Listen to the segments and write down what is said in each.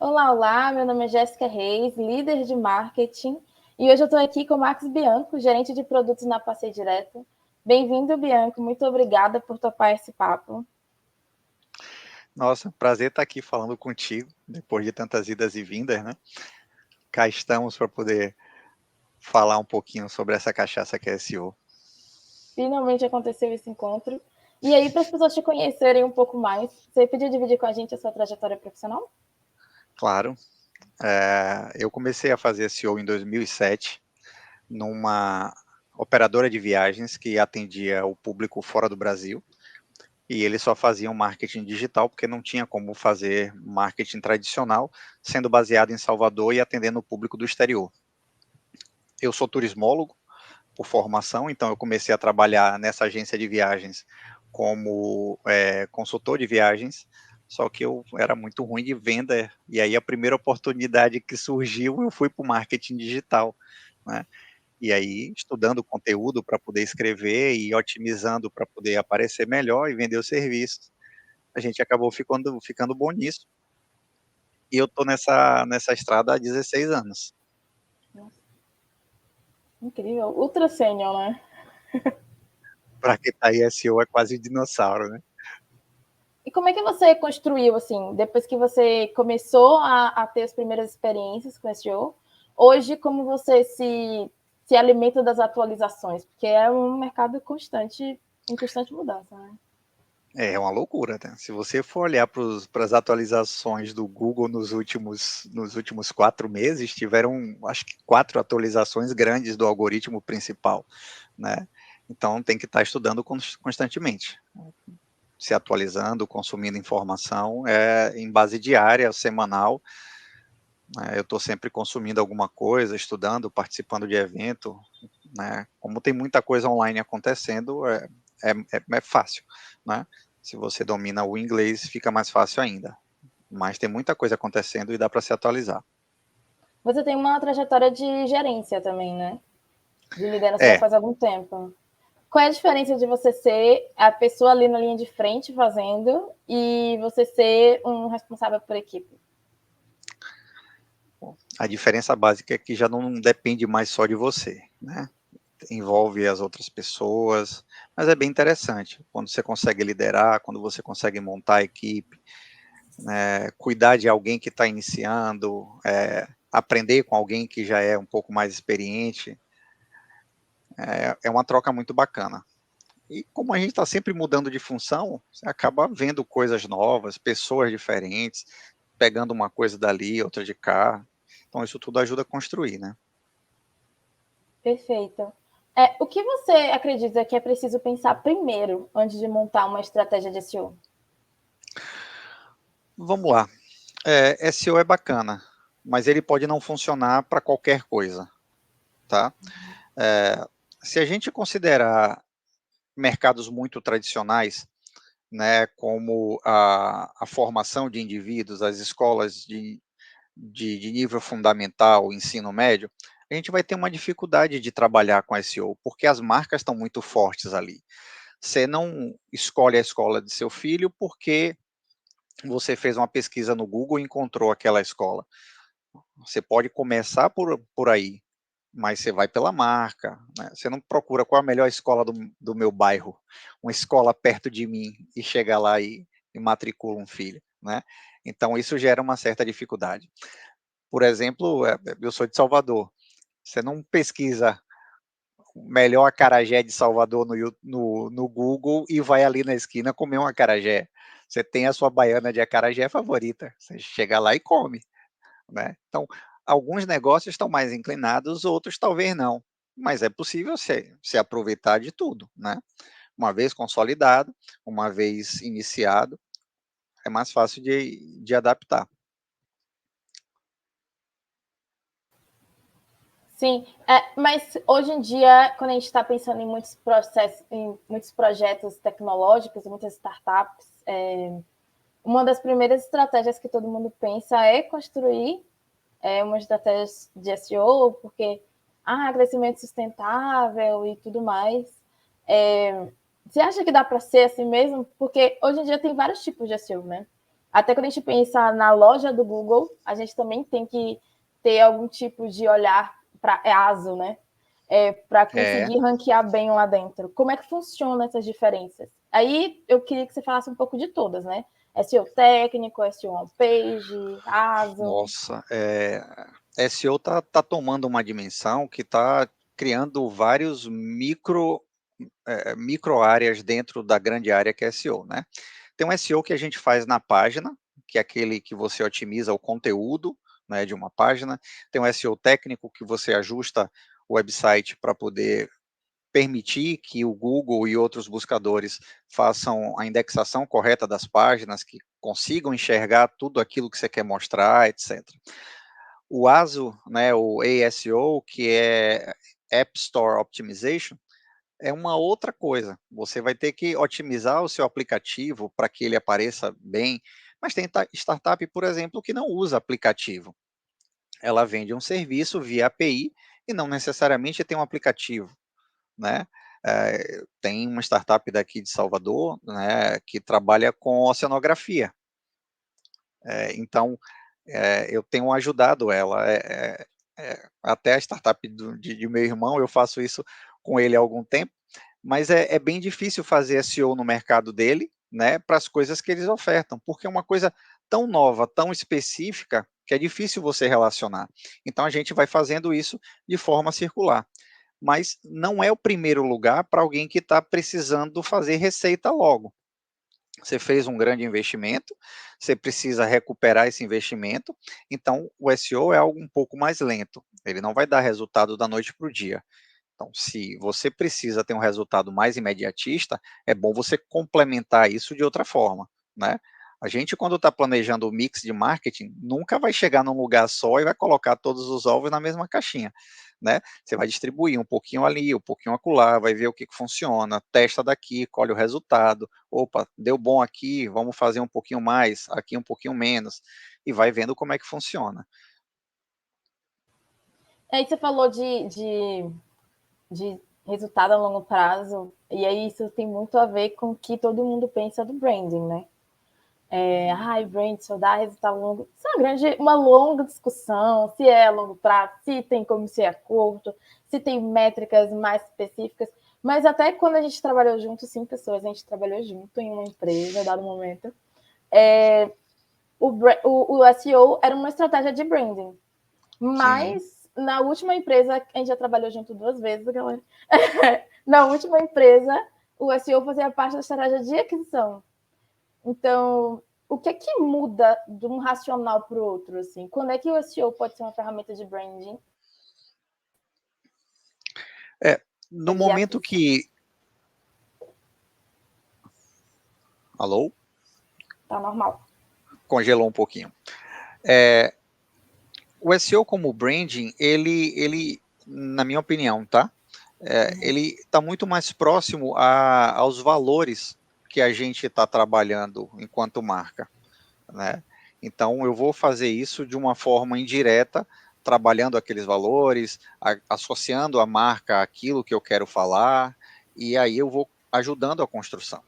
Olá, olá, meu nome é Jéssica Reis, líder de marketing, e hoje eu estou aqui com o Max Bianco, gerente de produtos na Passei Direto. Bem-vindo, Bianco, muito obrigada por topar esse papo. Nossa, prazer estar aqui falando contigo, depois de tantas idas e vindas, né? Cá estamos para poder falar um pouquinho sobre essa cachaça que é SEO. Finalmente aconteceu esse encontro. E aí, para as pessoas te conhecerem um pouco mais, você podia dividir com a gente a sua trajetória profissional? Claro, eu comecei a fazer SEO em 2007, numa operadora de viagens que atendia o público fora do Brasil, e eles só faziam marketing digital, porque não tinha como fazer marketing tradicional, sendo baseado em Salvador e atendendo o público do exterior. Eu sou turismólogo por formação, então eu comecei a trabalhar nessa agência de viagens como consultor de viagens, só que eu era muito ruim de venda, e aí a primeira oportunidade que surgiu, eu fui para o marketing digital, né? E aí, estudando conteúdo para poder escrever e otimizando para poder aparecer melhor e vender os serviços, a gente acabou ficando bom nisso, e eu estou nessa estrada há 16 anos. Nossa, incrível, ultra sênior, né? Para quem está aí, SEO é quase um dinossauro, né? E como é que você construiu, assim, depois que você começou a ter as primeiras experiências com SEO, hoje como você se alimenta das atualizações? Porque é um mercado constante, em constante mudança, né? É uma loucura, né? Se você for olhar para as atualizações do Google nos últimos 4 meses, tiveram, acho que 4 atualizações grandes do algoritmo principal, né? Então tem que estar estudando constantemente, se atualizando, consumindo informação, em base diária, semanal, né? Eu estou sempre consumindo alguma coisa, estudando, participando de evento, né? Como tem muita coisa online acontecendo, é fácil, né? Se você domina o inglês, fica mais fácil ainda. Mas tem muita coisa acontecendo e dá para se atualizar. Você tem uma trajetória de gerência também, né? De liderança já É, faz algum tempo. Qual é a diferença de você ser a pessoa ali na linha de frente fazendo e você ser um responsável por equipe? a diferença básica é que já não depende mais só de você, né? Envolve as outras pessoas, mas é bem interessante quando você consegue liderar, quando você consegue montar a equipe, né, cuidar de alguém que está iniciando, aprender com alguém que já é um pouco mais experiente, é uma troca muito bacana. E como a gente está sempre mudando de função, você acaba vendo coisas novas, pessoas diferentes, pegando uma coisa dali, outra de cá. Então isso tudo ajuda a construir, né? Perfeito. O que você acredita que é preciso pensar primeiro antes de montar uma estratégia de SEO? Vamos lá. SEO é bacana, mas ele pode não funcionar para qualquer coisa, tá? É, Se a gente considerar mercados muito tradicionais, né, como a formação de indivíduos, as escolas de nível fundamental, ensino médio, a gente vai ter uma dificuldade de trabalhar com SEO, porque as marcas estão muito fortes ali. Você não escolhe a escola de seu filho porque você fez uma pesquisa no Google e encontrou aquela escola. Você pode começar por aí, mas você vai pela marca, né? Você não procura qual a melhor escola do meu bairro, uma escola perto de mim, e chega lá e matricula um filho, né? Então isso gera uma certa dificuldade. Por exemplo, eu sou de Salvador. Você não pesquisa o melhor acarajé de Salvador no Google e vai ali na esquina comer um acarajé. Você tem a sua baiana de acarajé favorita. Você chega lá e come, né? Então, alguns negócios estão mais inclinados, outros talvez não. Mas é possível se aproveitar de tudo, né? Uma vez consolidado, uma vez iniciado, é mais fácil de adaptar. Sim, mas hoje em dia, quando a gente está pensando em muitos processos, em muitos projetos tecnológicos, muitas startups, uma das primeiras estratégias que todo mundo pensa é construir uma estratégia de SEO, porque crescimento sustentável e tudo mais. Você acha que dá para ser assim mesmo? Porque hoje em dia tem vários tipos de SEO, né? Até quando a gente pensa na loja do Google, a gente também tem que ter algum tipo de olhar para ASO, né? Para É, conseguir ranquear bem lá dentro. Como é que funcionam essas diferenças? Aí eu queria que você falasse um pouco de todas, né? SEO técnico, SEO on-page, ASO. nossa, SEO tá tomando uma dimensão que está criando vários micro áreas dentro da grande área que é SEO, né? Tem um SEO que a gente faz na página, que é aquele que você otimiza o conteúdo, né, de uma página. Tem um SEO técnico que você ajusta o website para poder permitir que o Google e outros buscadores façam a indexação correta das páginas, que consigam enxergar tudo aquilo que você quer mostrar, etc. O ASO, né, o ASO, que é App Store Optimization, é uma outra coisa. Você vai ter que otimizar o seu aplicativo para que ele apareça bem, mas tem startup, por exemplo, que não usa aplicativo. Ela vende um serviço via API e não necessariamente tem um aplicativo, né? Tem uma startup daqui de Salvador, né, que trabalha com oceanografia. Então, eu tenho ajudado ela. Até a startup de meu irmão, eu faço isso com ele há algum tempo, mas é bem difícil fazer SEO no mercado dele, né, para as coisas que eles ofertam, porque é uma coisa tão nova, tão específica, que é difícil você relacionar. Então, a gente vai fazendo isso de forma circular. Mas não é o primeiro lugar para alguém que está precisando fazer receita logo. Você fez um grande investimento, você precisa recuperar esse investimento, então o SEO é algo um pouco mais lento, ele não vai dar resultado da noite para o dia. Então, se você precisa ter um resultado mais imediatista, é bom você complementar isso de outra forma, né? A gente, quando está planejando o mix de marketing, nunca vai chegar num lugar só e vai colocar todos os ovos na mesma caixinha, né? Você vai distribuir um pouquinho ali, um pouquinho acolá, vai ver o que funciona, testa daqui, colhe o resultado. Opa, deu bom aqui, vamos fazer um pouquinho mais, aqui um pouquinho menos, e vai vendo como é que funciona. Aí você falou de resultado a longo prazo, e aí isso tem muito a ver com o que todo mundo pensa do branding, né? Brand só dá resultado longo. Isso é uma longa discussão, se é a longo prazo, se tem como ser a curto, se tem métricas mais específicas. Mas até quando a gente trabalhou junto, 5 pessoas, a gente trabalhou junto em uma empresa, dado momento, o SEO era uma estratégia de branding. Sim, Mas na última empresa, a gente já trabalhou junto 2 vezes, galera. Na última empresa, o SEO fazia parte da estratégia de aquisição. Então, o que é que muda de um racional para o outro? Assim? Quando é que o SEO pode ser uma ferramenta de branding no de momento aquisição? que... Alô? Tá normal. Congelou um pouquinho. É, o SEO como branding, ele, na minha opinião, tá? Ele está muito mais próximo aos valores que a gente está trabalhando enquanto marca, né? Então, eu vou fazer isso de uma forma indireta, trabalhando aqueles valores, associando a marca àquilo que eu quero falar, e aí eu vou ajudando a construção.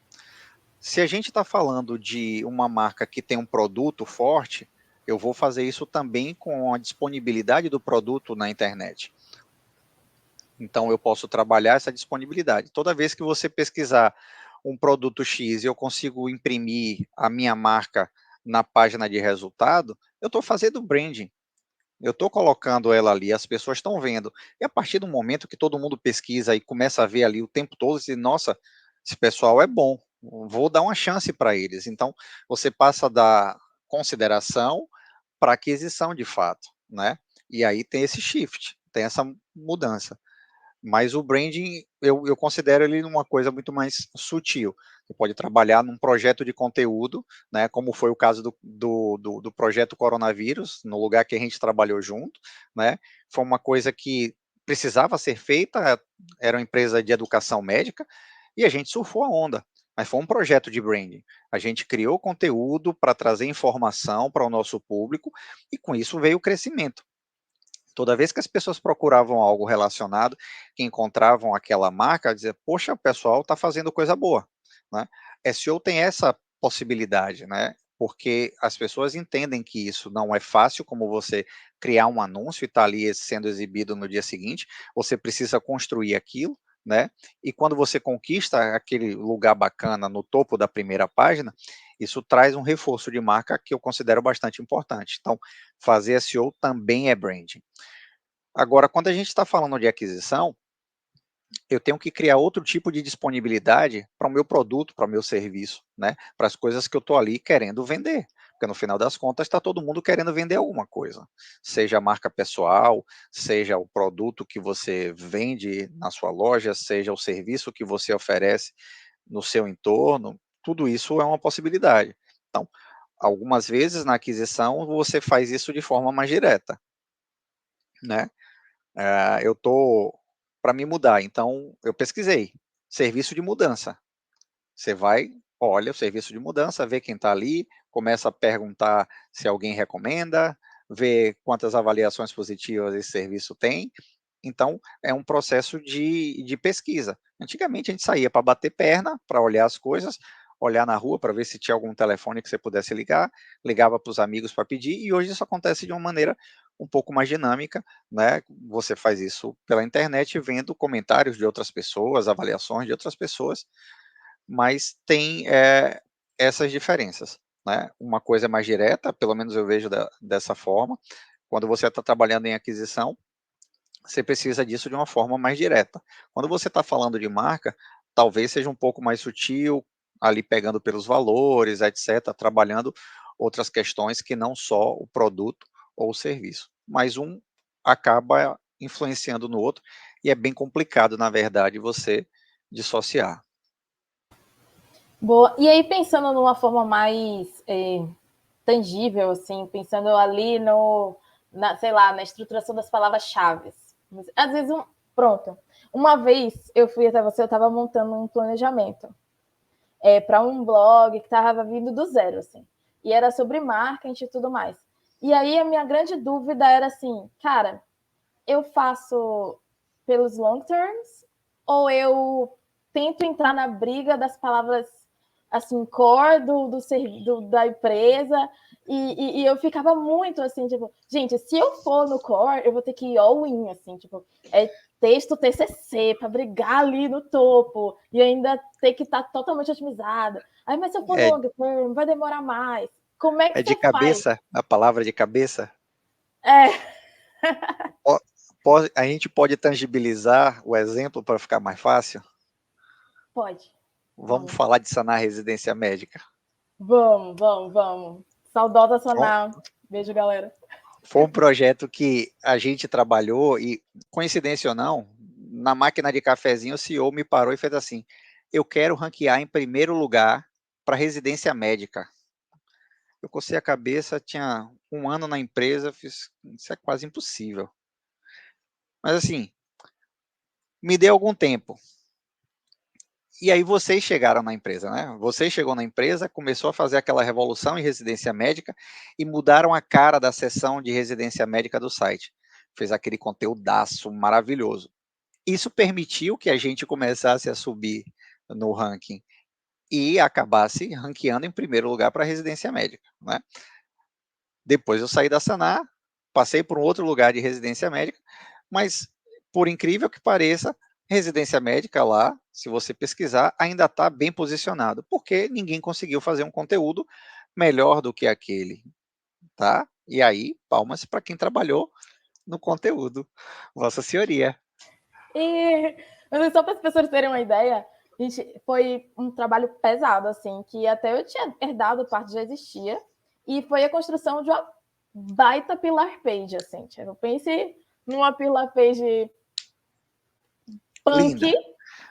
Se a gente está falando de uma marca que tem um produto forte, eu vou fazer isso também com a disponibilidade do produto na internet. Então, eu posso trabalhar essa disponibilidade. Toda vez que você pesquisar um produto X e eu consigo imprimir a minha marca na página de resultado, eu estou fazendo branding. Eu estou colocando ela ali, as pessoas estão vendo. E a partir do momento que todo mundo pesquisa e começa a ver ali o tempo todo, e nossa, esse pessoal é bom, vou dar uma chance para eles. Então, você passa da consideração para aquisição de fato, né? E aí tem esse shift, tem essa mudança. Mas o branding, eu considero ele uma coisa muito mais sutil. Você pode trabalhar num projeto de conteúdo, né, como foi o caso do projeto Coronavírus, no lugar que a gente trabalhou junto, né, foi uma coisa que precisava ser feita, era uma empresa de educação médica, e a gente surfou a onda, mas foi um projeto de branding. A gente criou conteúdo para trazer informação para o nosso público, e com isso veio o crescimento. Toda vez que as pessoas procuravam algo relacionado, que encontravam aquela marca, dizia, poxa, o pessoal está fazendo coisa boa, né? SEO tem essa possibilidade, né? porque as pessoas entendem que isso não é fácil, como você criar um anúncio e estar ali sendo exibido no dia seguinte, você precisa construir aquilo, né? E quando você conquista aquele lugar bacana no topo da primeira página, isso traz um reforço de marca que eu considero bastante importante. Então, fazer SEO também é branding. Agora, quando a gente está falando de aquisição, eu tenho que criar outro tipo de disponibilidade para o meu produto, para o meu serviço, né? Para as coisas que eu estou ali querendo vender. Porque no final das contas está todo mundo querendo vender alguma coisa. Seja a marca pessoal, seja o produto que você vende na sua loja, seja o serviço que você oferece no seu entorno, tudo isso é uma possibilidade. Então, algumas vezes na aquisição você faz isso de forma mais direta, né? Eu estou para me mudar, então eu pesquisei, serviço de mudança. Você vai, olha o serviço de mudança, vê quem está ali, começa a perguntar se alguém recomenda, vê quantas avaliações positivas esse serviço tem. Então, é um processo de pesquisa. Antigamente a gente saía para bater perna, para olhar as coisas, olhar na rua para ver se tinha algum telefone que você pudesse ligar, ligava para os amigos para pedir, e hoje isso acontece de uma maneira um pouco mais dinâmica, né? Você faz isso pela internet, vendo comentários de outras pessoas, avaliações de outras pessoas, mas tem essas diferenças, né? Uma coisa é mais direta, pelo menos eu vejo dessa forma. Quando você está trabalhando em aquisição, você precisa disso de uma forma mais direta. Quando você está falando de marca, talvez seja um pouco mais sutil, ali pegando pelos valores, etc., trabalhando outras questões que não só o produto ou o serviço. Mas um acaba influenciando no outro e é bem complicado, na verdade, você dissociar. Boa. E aí, pensando numa forma mais tangível, assim, pensando ali sei lá, na estruturação das palavras-chave. Às vezes, pronto. Uma vez eu fui até você, eu estava montando um planejamento para um blog que estava vindo do zero, assim. E era sobre marketing e tudo mais. E aí a minha grande dúvida era assim, cara, eu faço pelos long terms ou eu tento entrar na briga das palavras assim, core da empresa e eu ficava muito assim, tipo, gente, se eu for no core, eu vou ter que ir all in, assim, tipo, texto TCC para brigar ali no topo e ainda ter que estar totalmente otimizada. Aí, mas se eu for no É, long term, vai demorar mais. Como é que é de você faz? cabeça, a palavra de cabeça. É, A gente pode tangibilizar o exemplo para ficar mais fácil? pode. Vamos Vamos. falar de sanar residência médica. Vamos. Saudosa Foi Sonal. Beijo, galera. foi um projeto que a gente trabalhou e, coincidência ou não, na máquina de cafezinho, o CEO me parou e fez assim: eu quero ranquear em primeiro lugar para residência médica. Eu cocei a cabeça, tinha um ano na empresa, fiz, isso é quase impossível. Mas assim, me deu algum tempo. E aí vocês chegaram na empresa, né? Você chegou na empresa, começou a fazer aquela revolução em residência médica e mudaram a cara da seção de residência médica do site. Fez aquele conteúdaço maravilhoso. Isso permitiu que a gente começasse a subir no ranking e acabasse ranqueando em primeiro lugar para residência médica, né? Depois eu saí da Sanar, passei por um outro lugar de residência médica, mas por incrível que pareça, residência médica lá, se você pesquisar, ainda está bem posicionado, porque ninguém conseguiu fazer um conteúdo melhor do que aquele, tá? E aí, palmas para quem trabalhou no conteúdo, Vossa Senhoria. E só para as pessoas terem uma ideia, gente, foi um trabalho pesado, assim, que até eu tinha herdado, parte já existia, e foi a construção de uma baita pillar page, assim. Eu pensei numa pillar page punk,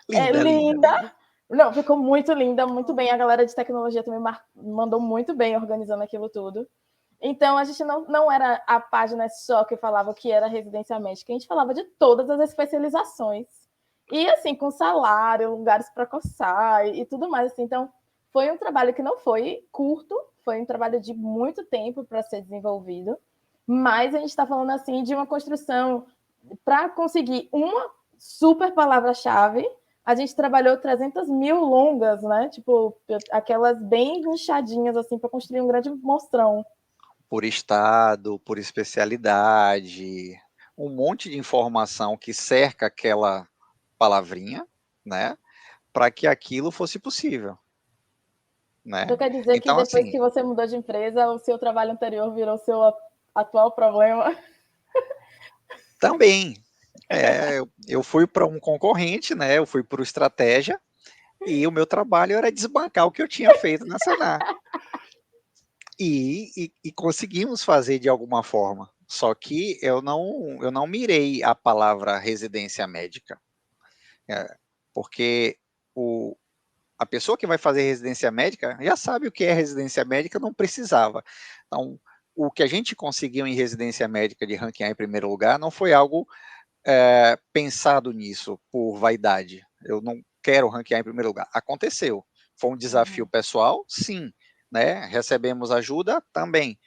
Linda, linda, linda, linda. linda. Não, ficou muito linda, muito bem. A galera de tecnologia também mandou muito bem organizando aquilo tudo. Então, a gente não era a página só que falava o que era residência médica, a gente falava de todas as especializações. E, assim, com salário, lugares para coçar e tudo mais. Assim. Então, foi um trabalho que não foi curto, foi um trabalho de muito tempo para ser desenvolvido, mas a gente está falando, assim, de uma construção para conseguir uma super palavra-chave a gente trabalhou 300 mil longas, né? Tipo, aquelas bem inchadinhas, assim, para construir um grande monstrão. Por estado, por especialidade, um monte de informação que cerca aquela palavrinha, né? Para que aquilo fosse possível, Então né? quer dizer que Então, depois assim, que você mudou de empresa, o seu trabalho anterior virou seu atual problema? também, eu fui para um concorrente, né? Eu fui para o Estratégia, e o meu trabalho era desbancar o que eu tinha feito na Senar. E conseguimos fazer de alguma forma. Só que eu não mirei a palavra residência médica. Porque o, a pessoa que vai fazer residência médica já sabe o que é residência médica, não precisava. Então, o que a gente conseguiu em residência médica de ranquear em primeiro lugar não foi algo pensado nisso por vaidade. Eu não quero ranquear em primeiro lugar. Aconteceu. Foi um desafio pessoal? Sim. Né? Recebemos ajuda? Também.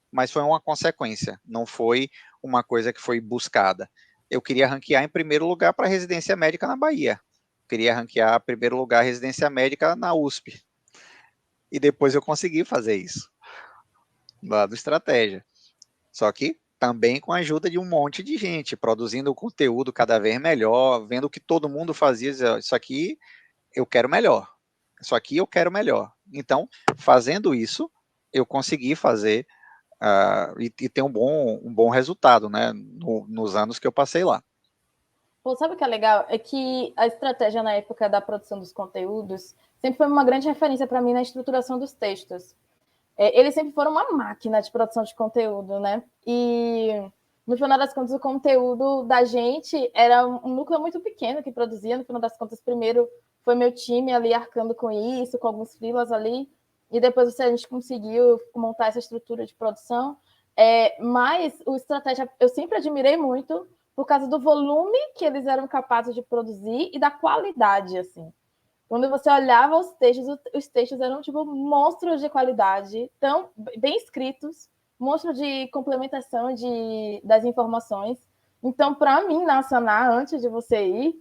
Mas foi uma consequência, não foi uma coisa que foi buscada. Eu queria ranquear em primeiro lugar para residência médica na Bahia. Queria ranquear em primeiro lugar residência médica na USP. E depois eu consegui fazer isso, lá do Estratégia. Só que também com a ajuda de um monte de gente, produzindo conteúdo cada vez melhor, vendo o que todo mundo fazia, dizer, isso aqui eu quero melhor, isso aqui eu quero melhor. Então, fazendo isso, eu consegui fazer e ter um bom resultado, né, nos anos que eu passei lá. Pô, sabe o que é legal? É que a estratégia na época da produção dos conteúdos sempre foi uma grande referência para mim na estruturação dos textos. Eles sempre foram uma máquina de produção de conteúdo, né? E no final das contas, o conteúdo da gente era um núcleo muito pequeno que produzia. No final das contas, primeiro foi meu time ali arcando com isso, com alguns freelas ali, e depois a gente conseguiu montar essa estrutura de produção. Mas o estratégia eu sempre admirei muito por causa do volume que eles eram capazes de produzir e da qualidade, assim. Quando você olhava os textos eram tipo monstros de qualidade, tão bem escritos, monstro de complementação das informações. Então, para mim, na Sanar, antes de você ir,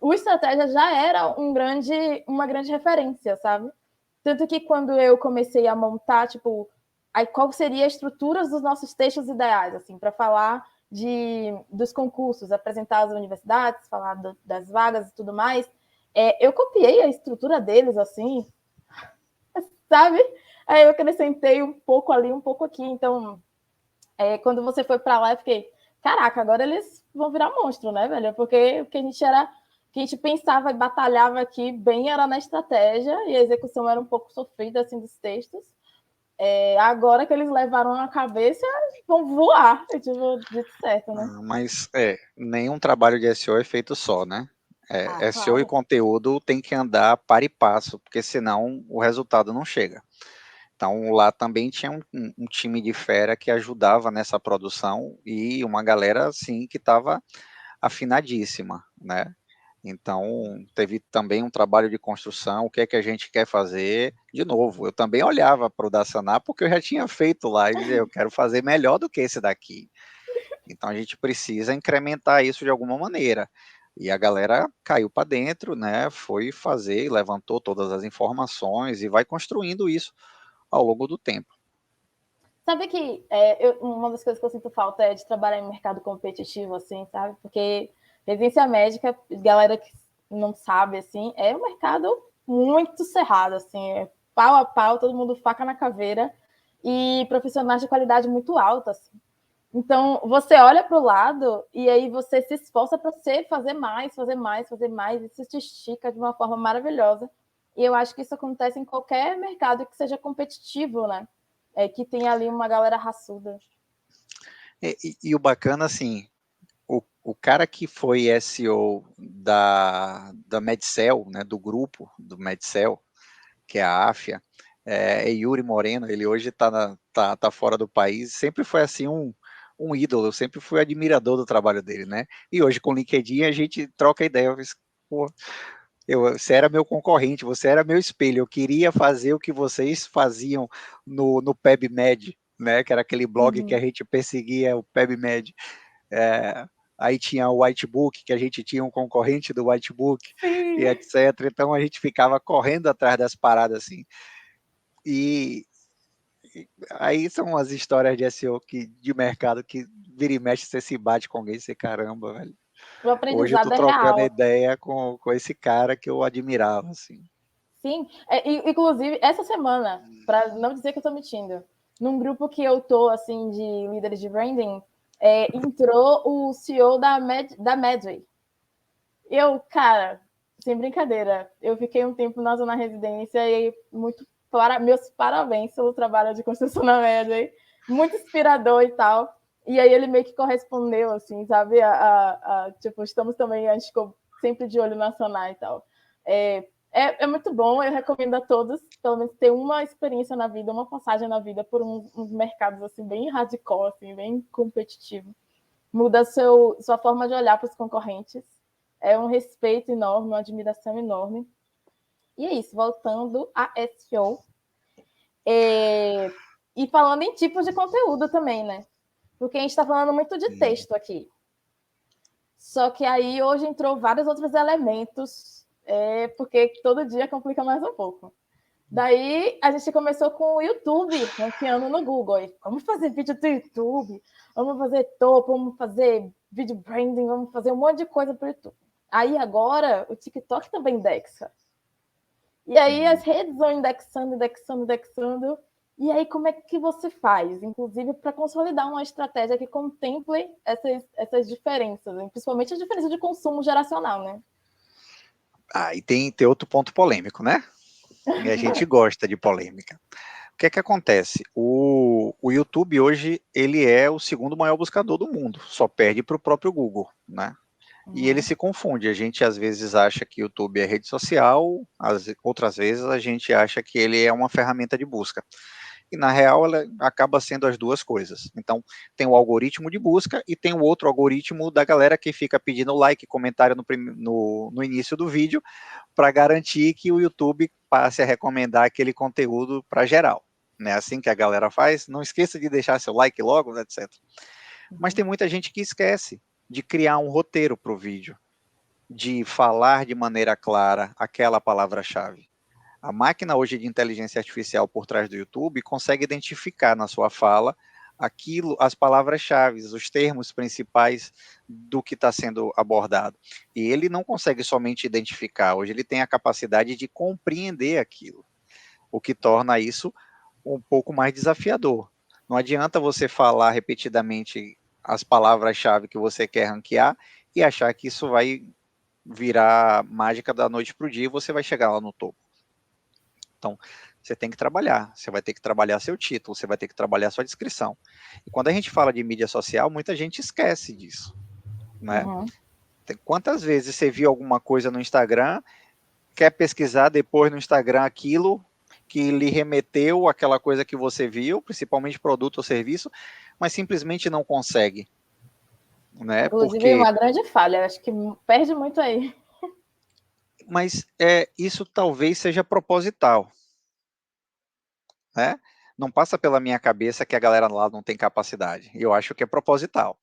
o Estratégia já era uma grande referência, sabe? Tanto que quando eu comecei a montar, tipo, aí qual seria a estrutura dos nossos textos ideais, assim, para falar dos concursos, apresentar as universidades, falar das vagas e tudo mais, eu copiei a estrutura deles, assim, sabe? Aí eu acrescentei um pouco ali, um pouco aqui. Então, quando você foi para lá, eu fiquei, caraca, agora eles vão virar monstro, né, velho? Porque o que a gente pensava e batalhava aqui bem era na estratégia e a execução era um pouco sofrida, assim, dos textos. Agora que eles levaram a cabeça, vão voar, tipo, dito certo, né? Mas nenhum trabalho de SEO é feito só, né? Ah, SEO e claro. conteúdo tem que andar par e passo, porque senão o resultado não chega. Então lá também tinha um time de fera que ajudava nessa produção e uma galera assim que estava afinadíssima, né? Então teve também um trabalho de construção, o que é que a gente quer fazer. De novo, eu também olhava para o da Sanar porque eu já tinha feito lá e dizia, eu quero fazer melhor do que esse daqui. Então a gente precisa incrementar isso de alguma maneira. E a galera caiu para dentro, né? Foi fazer, levantou todas as informações e vai construindo isso ao longo do tempo. Sabe que uma das coisas que eu sinto falta é de trabalhar em mercado competitivo, assim, sabe? Porque residência médica, galera que não sabe, assim, é um mercado muito cerrado, assim, pau a pau, todo mundo faca na caveira e profissionais de qualidade muito alta, assim. Então, você olha para o lado e aí você se esforça para você fazer mais, fazer mais, fazer mais, e se estica de uma forma maravilhosa. E eu acho que isso acontece em qualquer mercado que seja competitivo, né? Que tem ali uma galera raçuda. E o bacana, assim, o cara que foi SEO da Medcel, né, do grupo do Medcel, que é a AFIA, é Yuri Moreno, ele hoje tá fora do país, sempre foi assim um ídolo, eu sempre fui admirador do trabalho dele, né? E hoje com o LinkedIn a gente troca ideia, eu disse, pô, você era meu concorrente, você era meu espelho, eu queria fazer o que vocês faziam no PebMed, né? Que era aquele blog que a gente perseguia, o PebMed. É, aí tinha o Whitebook, que a gente tinha um concorrente do Whitebook, e Sim. etc. Então a gente ficava correndo atrás das paradas assim. E aí são as histórias de SEO de mercado que vira e mexe, você se bate com alguém e você, caramba, velho. O Hoje eu tô aprendizado é trocando real. ideia com esse cara que eu admirava, assim. Sim, inclusive, essa semana, para não dizer que eu estou mentindo, num grupo que eu tô, assim, de líderes de branding, entrou o CEO da Medway. Eu, cara, sem brincadeira, eu fiquei um tempo na zona residência e meus parabéns pelo trabalho de construção na Medway, muito inspirador e tal. E aí ele meio que correspondeu, assim, sabe? Tipo, estamos também, a gente ficou sempre de olho na Sonai e tal. É muito bom, eu recomendo a todos, pelo menos, ter uma experiência na vida, uma passagem na vida por uns mercados assim, bem hardcore, assim, bem competitivo. Muda sua forma de olhar para os concorrentes. É um respeito enorme, uma admiração enorme. E é isso, voltando a SEO. E falando em tipos de conteúdo também, né? Porque a gente está falando muito de texto aqui. Só que aí hoje entrou vários outros elementos, porque todo dia complica mais um pouco. Daí a gente começou com o YouTube, ranqueando no Google. E vamos fazer vídeo do YouTube, vamos fazer topo, vamos fazer vídeo branding, vamos fazer um monte de coisa para o YouTube. Aí agora o TikTok também indexa. E aí as redes vão indexando, indexando, indexando. E aí como é que você faz? Inclusive para consolidar uma estratégia que contemple essas diferenças, principalmente a diferença de consumo geracional, né? Ah, e tem outro ponto polêmico, né? E a gente gosta de polêmica. O que é que acontece? O YouTube hoje, ele é o segundo maior buscador do mundo, só perde para o próprio Google, né? E ele se confunde, a gente às vezes acha que o YouTube é rede social, outras vezes a gente acha que ele é uma ferramenta de busca. E na real ela acaba sendo as duas coisas. Então, tem o algoritmo de busca e tem o outro algoritmo da galera que fica pedindo like, comentário no início do vídeo, para garantir que o YouTube passe a recomendar aquele conteúdo para geral. Né? Assim que a galera faz, não esqueça de deixar seu like logo, etc. Mas tem muita gente que esquece de criar um roteiro para o vídeo, de falar de maneira clara aquela palavra-chave. A máquina hoje de inteligência artificial por trás do YouTube consegue identificar na sua fala as palavras-chave, os termos principais do que está sendo abordado. E ele não consegue somente identificar, hoje ele tem a capacidade de compreender aquilo, o que torna isso um pouco mais desafiador. Não adianta você falar repetidamente as palavras-chave que você quer ranquear e achar que isso vai virar mágica da noite para o dia e você vai chegar lá no topo. Então, você tem que trabalhar, você vai ter que trabalhar seu título, você vai ter que trabalhar sua descrição. E quando a gente fala de mídia social, muita gente esquece disso, né? Quantas vezes você viu alguma coisa no Instagram, quer pesquisar depois no Instagram aquilo que lhe remeteu àquela coisa que você viu, principalmente produto ou serviço, mas simplesmente não consegue, né? Inclusive, Porque, uma grande falha, acho que perde muito aí. mas isso talvez seja proposital, né? Não passa pela minha cabeça que a galera lá não tem capacidade. Eu acho que é proposital.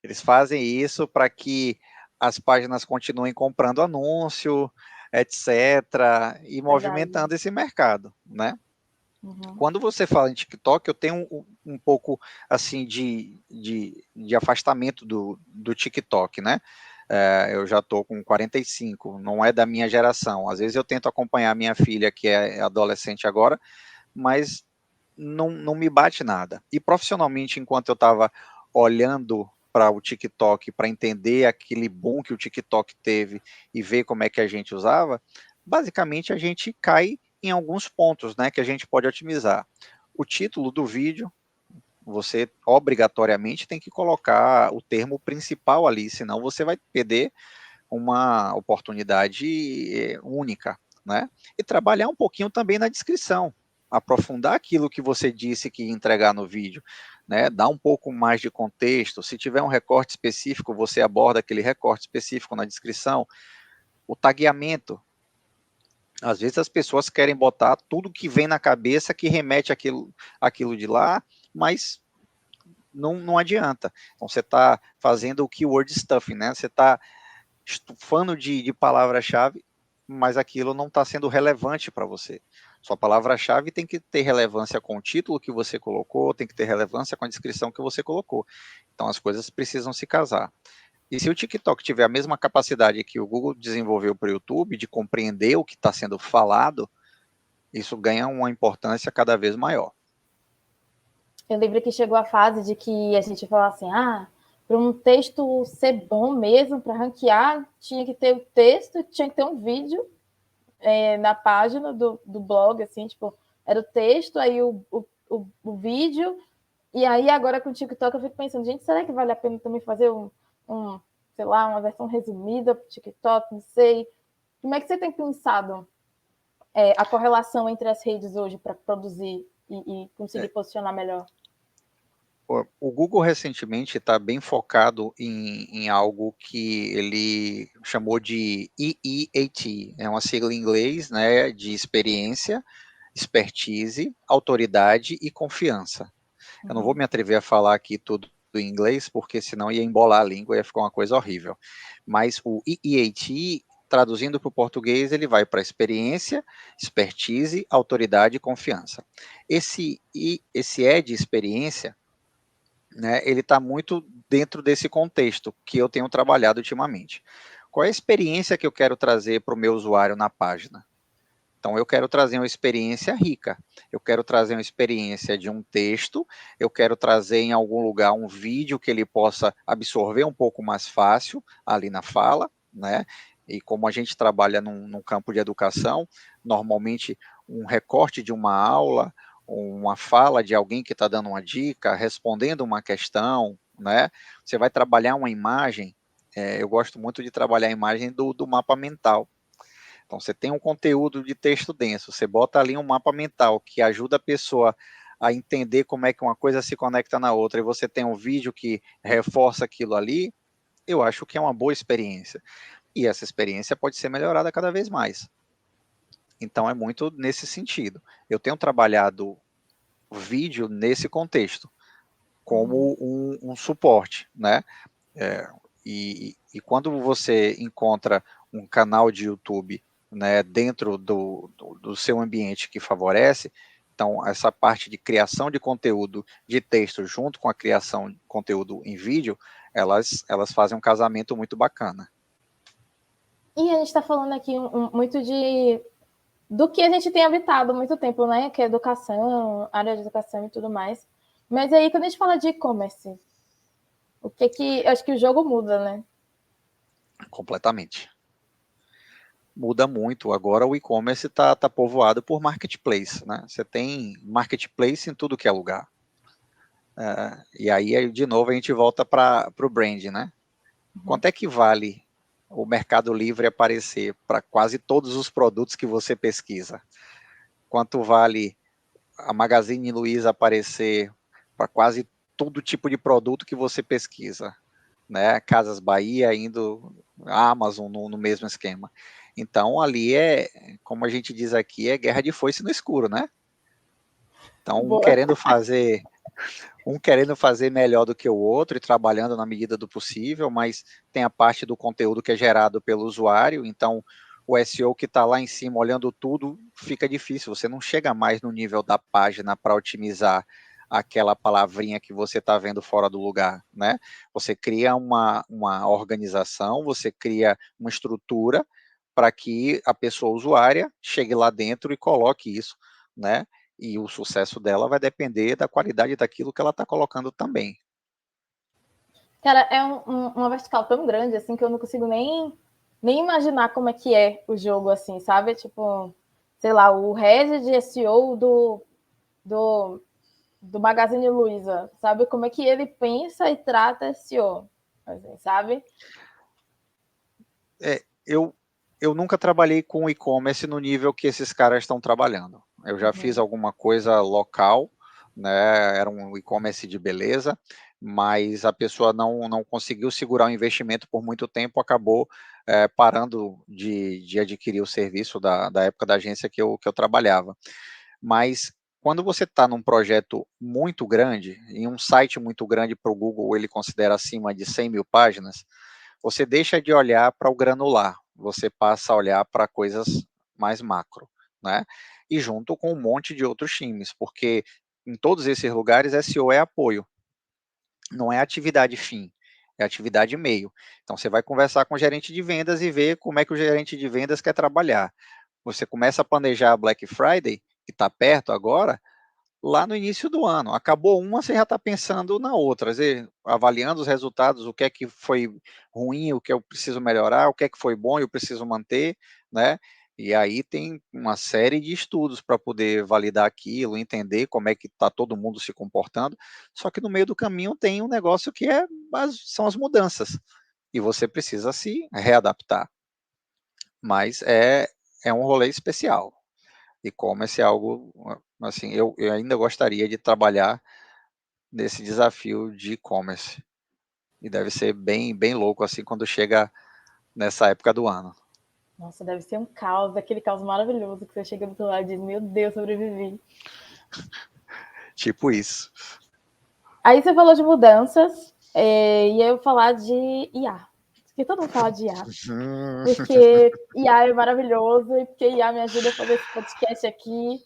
Eles fazem isso para que as páginas continuem comprando anúncio, etc., e Verdade. movimentando esse mercado, né? Quando você fala em TikTok, eu tenho um pouco assim de afastamento do TikTok, né? Eu já estou com 45, não é da minha geração. Às vezes eu tento acompanhar minha filha, que é adolescente agora, mas não me bate nada. E profissionalmente, enquanto eu estava olhando para o TikTok, para entender aquele boom que o TikTok teve e ver como é que a gente usava, basicamente a gente cai em alguns pontos, né, que a gente pode otimizar. O título do vídeo, você obrigatoriamente tem que colocar o termo principal ali, senão você vai perder uma oportunidade única, né? E trabalhar um pouquinho também na descrição, aprofundar aquilo que você disse que ia entregar no vídeo, né? Dar um pouco mais de contexto. Se tiver um recorte específico, você aborda aquele recorte específico na descrição. O tagueamento. Às vezes as pessoas querem botar tudo que vem na cabeça que remete aquilo de lá, mas não adianta. Então, você está fazendo o keyword stuffing, né? Você está estufando de palavra-chave, mas aquilo não está sendo relevante para você. Sua palavra-chave tem que ter relevância com o título que você colocou, tem que ter relevância com a descrição que você colocou. Então, as coisas precisam se casar. E se o TikTok tiver a mesma capacidade que o Google desenvolveu para o YouTube, de compreender o que está sendo falado, isso ganha uma importância cada vez maior. Eu lembro que chegou a fase de que a gente falava assim, para um texto ser bom mesmo, para ranquear, tinha que ter o texto, tinha que ter um vídeo na página do blog, assim, tipo, era o texto, aí o vídeo, e aí agora com o TikTok eu fico pensando, gente, será que vale a pena também fazer sei lá, uma versão resumida para o TikTok, não sei. Como é que você tem pensado a correlação entre as redes hoje para produzir e conseguir posicionar melhor? O Google recentemente está bem focado em algo que ele chamou de EEAT, é uma sigla em inglês, né, de experiência, expertise, autoridade e confiança. Eu não vou me atrever a falar aqui tudo em inglês, porque senão ia embolar a língua, ia ficar uma coisa horrível. Mas o EEAT, traduzindo para o português, ele vai para experiência, expertise, autoridade e confiança. Esse E de experiência, né, ele está muito dentro desse contexto que eu tenho trabalhado ultimamente. Qual é a experiência que eu quero trazer para o meu usuário na página? Então, eu quero trazer uma experiência rica, eu quero trazer uma experiência de um texto, eu quero trazer em algum lugar um vídeo que ele possa absorver um pouco mais fácil ali na fala, né? E como a gente trabalha num campo de educação, normalmente um recorte de uma aula, uma fala de alguém que está dando uma dica, respondendo uma questão, né? Você vai trabalhar uma imagem, eu gosto muito de trabalhar a imagem do mapa mental. Então, você tem um conteúdo de texto denso, você bota ali um mapa mental que ajuda a pessoa a entender como é que uma coisa se conecta na outra, e você tem um vídeo que reforça aquilo ali, eu acho que é uma boa experiência. E essa experiência pode ser melhorada cada vez mais. Então, é muito nesse sentido. Eu tenho trabalhado o vídeo nesse contexto, como um suporte, né? E quando você encontra um canal de YouTube, né, dentro do seu ambiente que favorece, então essa parte de criação de conteúdo de texto junto com a criação de conteúdo em vídeo, elas fazem um casamento muito bacana. E a gente está falando aqui muito do que a gente tem habitado há muito tempo, né? Que é educação, área de educação e tudo mais. Mas aí, quando a gente fala de e-commerce, o que que. Acho que o jogo muda, né? Completamente. Muda muito. Agora o e-commerce tá povoado por marketplace, né? Você tem marketplace em tudo que é lugar. E aí, de novo, a gente volta para o brand, né? Quanto é que vale o Mercado Livre aparecer para quase todos os produtos que você pesquisa? Quanto vale a Magazine Luiza aparecer para quase todo tipo de produto que você pesquisa? Né? Casas Bahia indo, Amazon no mesmo esquema. Então, ali como a gente diz aqui, é guerra de foice no escuro, né? Então, Boa. um querendo fazer melhor do que o outro e trabalhando na medida do possível, mas tem a parte do conteúdo que é gerado pelo usuário, então o SEO que está lá em cima olhando tudo fica difícil, você não chega mais no nível da página para otimizar aquela palavrinha que você está vendo fora do lugar, né? Você cria uma organização, você cria uma estrutura para que a pessoa usuária chegue lá dentro e coloque isso, né? E o sucesso dela vai depender da qualidade daquilo que ela está colocando também. Cara, é uma vertical tão grande, assim, que eu não consigo nem imaginar como é que é o jogo, assim, sabe? Tipo, sei lá, o head de SEO do, do Magazine Luiza, sabe? Como é que ele pensa e trata SEO, assim, sabe? Eu nunca trabalhei com e-commerce no nível que esses caras estão trabalhando. Eu já fiz alguma coisa local, né? Era um e-commerce de beleza, mas a pessoa não conseguiu segurar o investimento por muito tempo, acabou parando de adquirir o serviço da época da agência que eu trabalhava. Mas quando você está num projeto muito grande, em um site muito grande para o Google, ele considera acima de 100 mil páginas, você deixa de olhar para o granular, você passa a olhar para coisas mais macro, né? E junto com um monte de outros times, porque em todos esses lugares SEO é apoio, não é atividade fim, é atividade meio. Então você vai conversar com o gerente de vendas e ver como é que o gerente de vendas quer trabalhar. Você começa a planejar a Black Friday, que está perto agora, lá no início do ano. Acabou uma, você já está pensando na outra, avaliando os resultados, o que é que foi ruim, o que eu preciso melhorar, o que é que foi bom e eu preciso manter, né? E aí tem uma série de estudos para poder validar aquilo, entender como é que está todo mundo se comportando. Só que no meio do caminho tem um negócio que são as mudanças. E você precisa se readaptar. Mas é um rolê especial. E-commerce é algo, assim, eu ainda gostaria de trabalhar nesse desafio de e-commerce. E deve ser bem, bem louco, assim, quando chega nessa época do ano. Nossa, deve ser um caos, aquele caos maravilhoso que você chega do outro lado e diz, meu Deus, sobrevivi. Tipo isso. Aí você falou de mudanças, e eu falar de IA. Porque todo mundo fala de IA. Porque IA é maravilhoso e porque IA me ajuda a fazer esse podcast aqui.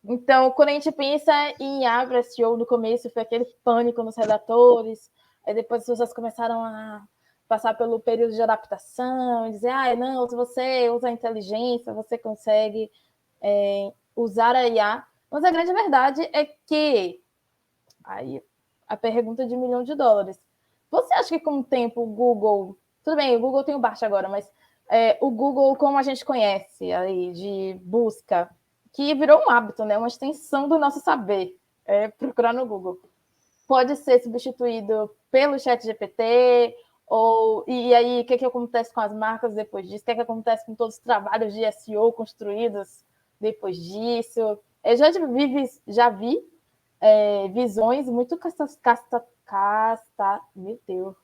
Então, quando a gente pensa em IA para SEO, no começo foi aquele pânico nos redatores, aí depois as pessoas começaram a passar pelo período de adaptação, e dizer, não, se você usa a inteligência, você consegue usar a IA. Mas a grande verdade é que, aí a pergunta de $1.000.000, você acha que com o tempo o Google, tudo bem, o Google tem o Bart agora, mas o Google como a gente conhece aí, de busca, que virou um hábito, né? Uma extensão do nosso saber, procurar no Google, pode ser substituído pelo ChatGPT, e aí o que acontece com as marcas depois disso? O que acontece com todos os trabalhos de SEO construídos depois disso? Eu já vi visões muito meu Deus,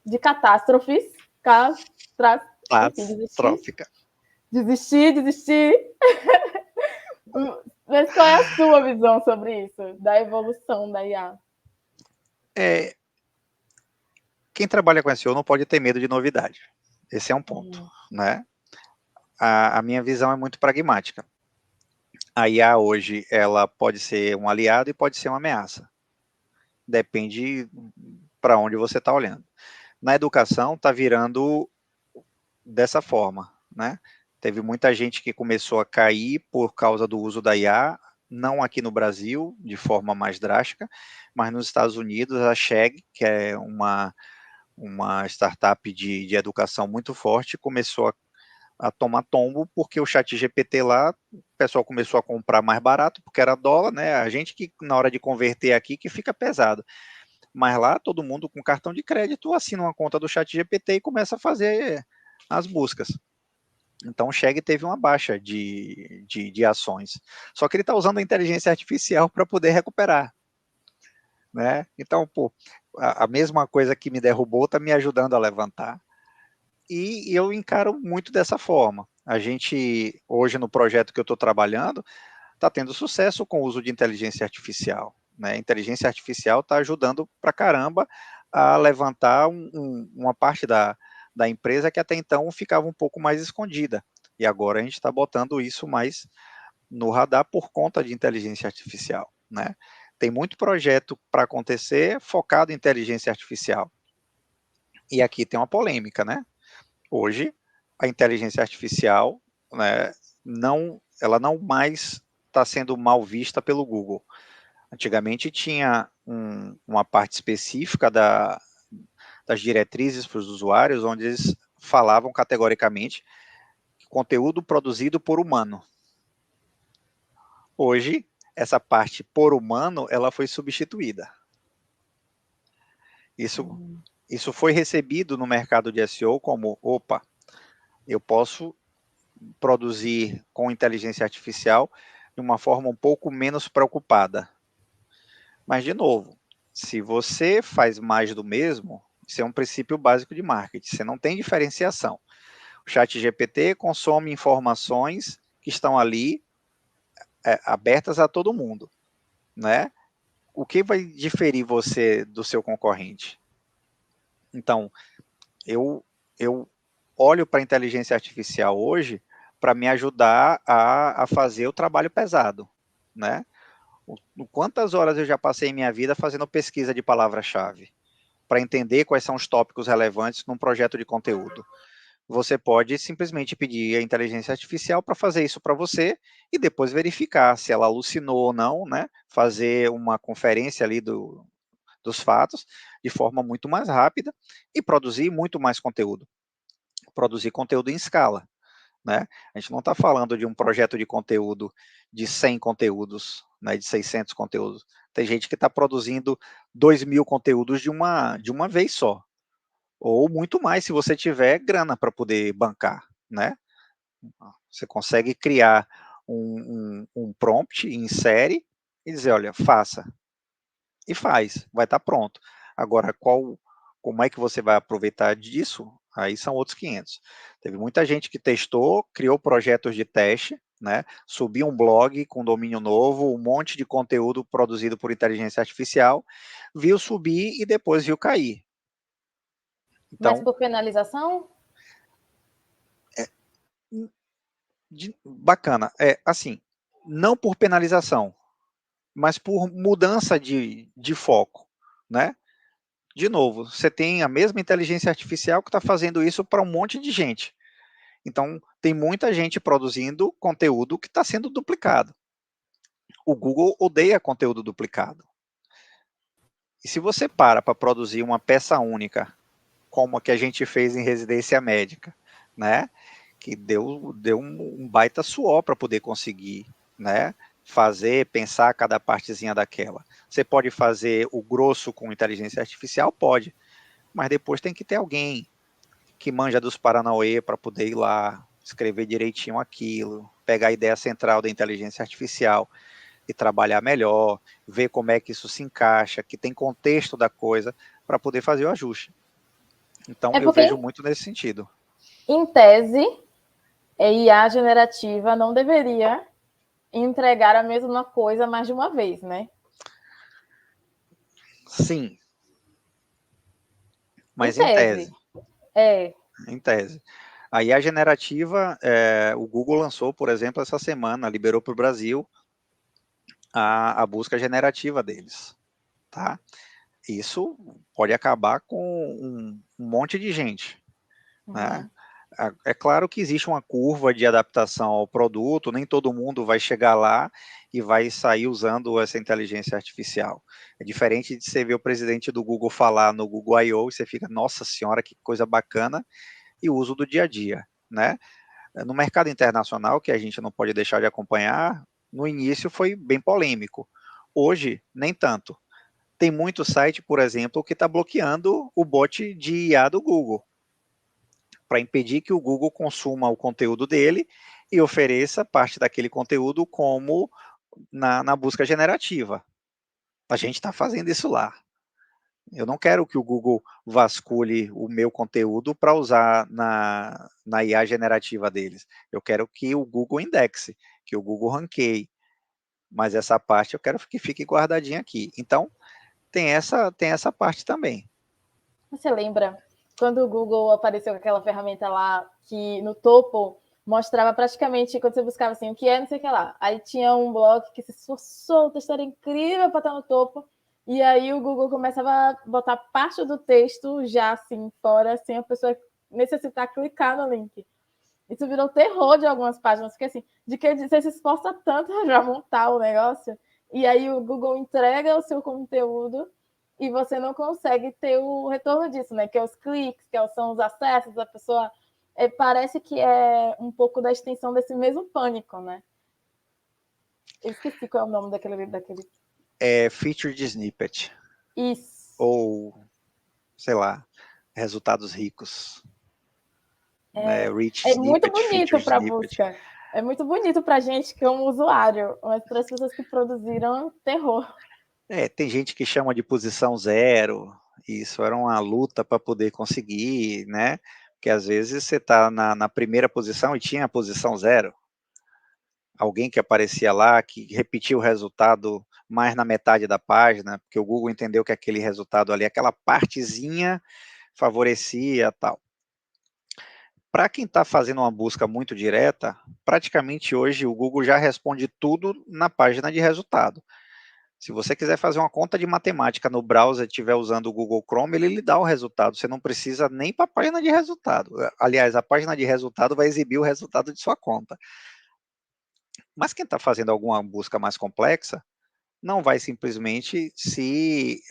de catástrofes, enfim, Catastrófica. desistir. Mas qual é a sua visão sobre isso, da evolução da IA? Quem trabalha com SEO não pode ter medo de novidade. Esse é um ponto, né? A minha visão é muito pragmática. A IA hoje, ela pode ser um aliado e pode ser uma ameaça. Depende para onde você está olhando. Na educação, está virando dessa forma, né? Teve muita gente que começou a cair por causa do uso da IA, não aqui no Brasil, de forma mais drástica, mas nos Estados Unidos, a Chegg, que é uma startup de educação muito forte, começou a tomar tombo, porque o ChatGPT lá, o pessoal começou a comprar mais barato, porque era dólar, né? A gente que, na hora de converter aqui, que fica pesado. Mas lá, todo mundo com cartão de crédito assina uma conta do ChatGPT e começa a fazer as buscas. Então, o Chegg teve uma baixa de ações. Só que ele está usando a inteligência artificial para poder recuperar. Né? Então, pô, a mesma coisa que me derrubou está me ajudando a levantar. E eu encaro muito dessa forma. A gente, hoje, no projeto que eu estou trabalhando, está tendo sucesso com o uso de inteligência artificial. Né? A inteligência artificial está ajudando para caramba a levantar uma parte da empresa que até então ficava um pouco mais escondida. E agora a gente está botando isso mais no radar por conta de inteligência artificial. Né? Tem muito projeto para acontecer focado em inteligência artificial. E aqui tem uma polêmica, né? Hoje, a inteligência artificial, né, ela não mais está sendo mal vista pelo Google. Antigamente tinha uma parte específica das diretrizes para os usuários, onde eles falavam categoricamente que conteúdo produzido por humano. Hoje, essa parte por humano, ela foi substituída. Isso foi recebido no mercado de SEO como, opa, eu posso produzir com inteligência artificial de uma forma um pouco menos preocupada. Mas, de novo, se você faz mais do mesmo, isso é um princípio básico de marketing, você não tem diferenciação. O ChatGPT consome informações que estão ali abertas a todo mundo, né? O que vai diferir você do seu concorrente? Então, eu olho para a inteligência artificial hoje para me ajudar a fazer o trabalho pesado, né? Quantas horas eu já passei em minha vida fazendo pesquisa de palavra-chave para entender quais são os tópicos relevantes num projeto de conteúdo. Você pode simplesmente pedir a inteligência artificial para fazer isso para você e depois verificar se ela alucinou ou não, né? Fazer uma conferência ali dos fatos de forma muito mais rápida e produzir muito mais conteúdo. Produzir conteúdo em escala, né? A gente não está falando de um projeto de conteúdo de 100 conteúdos, né, de 600 conteúdos. Tem gente que está produzindo 2.000 conteúdos de uma vez só, ou muito mais se você tiver grana para poder bancar, né? Você consegue criar um prompt em série e dizer, olha, faça, e faz, vai estar pronto. Agora, como é que você vai aproveitar disso? Aí são outros 500. Teve muita gente que testou, criou projetos de teste, né? Subiu um blog com domínio novo, um monte de conteúdo produzido por inteligência artificial, viu subir e depois viu cair. Mas Então, por penalização? bacana. Assim, não por penalização, mas por mudança de foco, né? De novo, você tem a mesma inteligência artificial que está fazendo isso para um monte de gente. Então, tem muita gente produzindo conteúdo que está sendo duplicado. O Google odeia conteúdo duplicado. E se você para produzir uma peça única, como a que a gente fez em residência médica, né? Que deu um baita suor para poder conseguir, né? Fazer, pensar cada partezinha daquela. Você pode fazer o grosso com inteligência artificial? Pode. Mas depois tem que ter alguém que manja dos Paranauê para poder ir lá, escrever direitinho aquilo, pegar a ideia central da inteligência artificial e trabalhar melhor, ver como é que isso se encaixa, que tem contexto da coisa, para poder fazer o ajuste. Então, É eu porque, vejo muito nesse sentido. em tese, a IA generativa não deveria entregar a mesma coisa mais de uma vez, né? Sim, Em mas em tese. tese. É. Em tese. Aí a generativa, o Google lançou, por exemplo, essa semana, liberou para o Brasil a busca generativa deles. Tá? Isso pode acabar com um monte de gente. Né? Uhum. É claro que existe uma curva de adaptação ao produto, nem todo mundo vai chegar lá e vai sair usando essa inteligência artificial. É diferente de você ver o presidente do Google falar no Google I.O. e você fica, nossa senhora, que coisa bacana, e o uso do dia a dia. Né? No mercado internacional, que a gente não pode deixar de acompanhar, no início foi bem polêmico. Hoje, nem tanto. Tem muito site, por exemplo, que está bloqueando o bot de IA do Google, para impedir que o Google consuma o conteúdo dele e ofereça parte daquele conteúdo como na busca generativa. A gente está fazendo isso lá. Eu não quero que o Google vasculhe o meu conteúdo para usar na IA generativa deles. Eu quero que o Google indexe, que o Google ranqueie. Mas essa parte eu quero que fique guardadinha aqui. Então, tem essa parte também. Você lembra quando o Google apareceu com aquela ferramenta lá que no topo mostrava praticamente quando você buscava assim, o que é, não sei o que lá. Aí tinha um blog que se esforçou, o texto era incrível para estar no topo. E aí o Google começava a botar parte do texto já assim fora, sem a pessoa necessitar clicar no link. Isso virou terror de algumas páginas, porque assim, de que você se esforça tanto para montar o negócio, e aí o Google entrega o seu conteúdo e você não consegue ter o retorno disso, né? Que é os cliques, que são os acessos, a pessoa. Parece que é um pouco da extensão desse mesmo pânico, né? Eu esqueci qual é o nome daquele. É feature de snippet. Isso. Ou, sei lá, resultados ricos. Né? Rich É muito snippet, feature bonito para snippet. busca. É muito bonito para a gente como usuário, mas para as pessoas que produziram, terror. Tem gente que chama de posição zero, isso era uma luta para poder conseguir, né? Porque às vezes você está na primeira posição e tinha a posição zero. alguém que aparecia lá, que repetia o resultado mais na metade da página, porque o Google entendeu que aquele resultado ali, aquela partezinha favorecia tal. Para quem está fazendo uma busca muito direta, praticamente hoje o Google já responde tudo na página de resultado. Se você quiser fazer uma conta de matemática no browser e estiver usando o Google Chrome, ele lhe dá o resultado. Você não precisa nem para a página de resultado. Aliás, a página de resultado vai exibir o resultado de sua conta. Mas quem está fazendo alguma busca mais complexa, não vai simplesmente se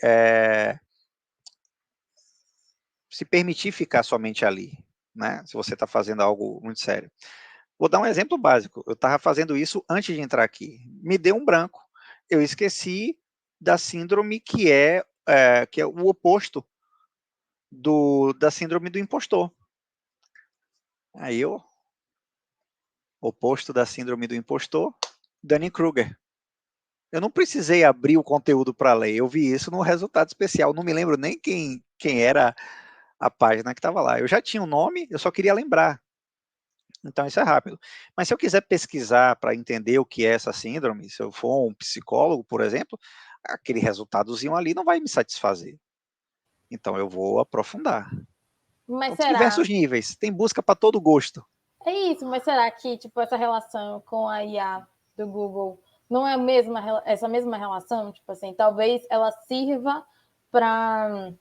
permitir ficar somente ali, né? Se você está fazendo algo muito sério. Vou dar um exemplo básico. Eu estava fazendo isso antes de entrar aqui. Me deu um branco. Eu esqueci da síndrome que é o oposto da síndrome do impostor. Aí eu, oposto da síndrome do impostor, Dunning-Kruger. Eu não precisei abrir o conteúdo para ler, eu vi isso no resultado especial. Não me lembro nem quem era a página que estava lá. Eu já tinha o nome, eu só queria lembrar. Então isso é rápido. Mas se eu quiser pesquisar para entender o que é essa síndrome, se eu for um psicólogo, por exemplo, aquele resultadozinho ali não vai me satisfazer. Então eu vou aprofundar. Mas Então tem diversos será? níveis, tem busca para todo gosto. É isso, mas será que tipo, essa relação com a IA do Google não é a mesma, essa mesma relação? Tipo assim, talvez ela sirva para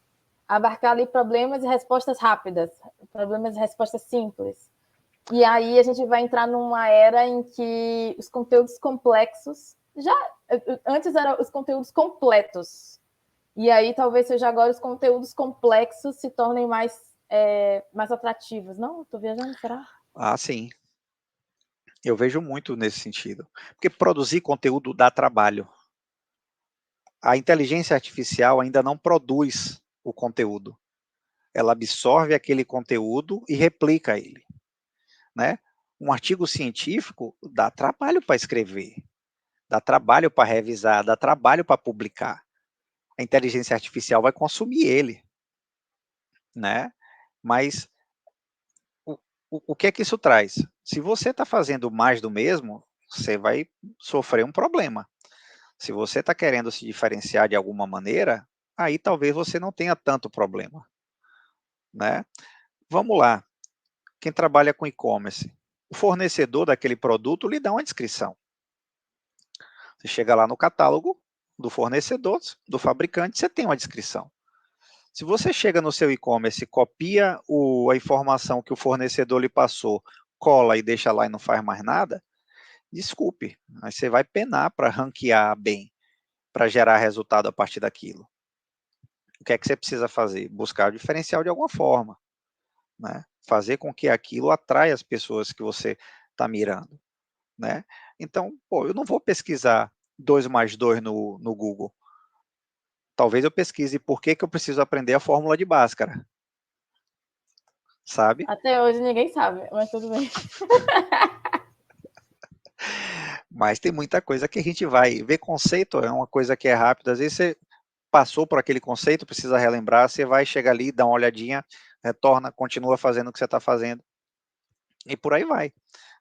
abarcar ali problemas e respostas rápidas, problemas e respostas simples. E aí a gente vai entrar numa era em que os conteúdos complexos já antes eram os conteúdos completos. E aí talvez seja agora os conteúdos complexos se tornem mais atrativos. Não, estou viajando, será? Ah, sim. Eu vejo muito nesse sentido. Porque produzir conteúdo dá trabalho. A inteligência artificial ainda não produz o conteúdo. Ela absorve aquele conteúdo e replica ele, né? Um artigo científico dá trabalho para escrever, dá trabalho para revisar, dá trabalho para publicar. A inteligência artificial vai consumir ele, né? Mas o, o que é que isso traz? Se você está fazendo mais do mesmo, você vai sofrer um problema. Se você está querendo se diferenciar de alguma maneira, aí talvez você não tenha tanto problema, né? Vamos lá, quem trabalha com e-commerce, o fornecedor daquele produto lhe dá uma descrição. Você chega lá no catálogo do fornecedor, do fabricante, você tem uma descrição. Se você chega no seu e-commerce, copia a informação que o fornecedor lhe passou, cola e deixa lá e não faz mais nada, desculpe, aí você vai penar para ranquear bem, para gerar resultado a partir daquilo. O que é que você precisa fazer? Buscar o diferencial de alguma forma, né? Fazer com que aquilo atraia as pessoas que você está mirando, né? Então, pô, eu não vou pesquisar 2 mais 2 no Google. Talvez eu pesquise por que eu preciso aprender a fórmula de Bhaskara, sabe? Até hoje ninguém sabe, mas tudo bem. Mas tem muita coisa que a gente vai ver. Conceito é uma coisa que é rápida, às vezes você passou por aquele conceito, precisa relembrar, você vai chegar ali, dá uma olhadinha, retorna, continua fazendo o que você está fazendo, e por aí vai,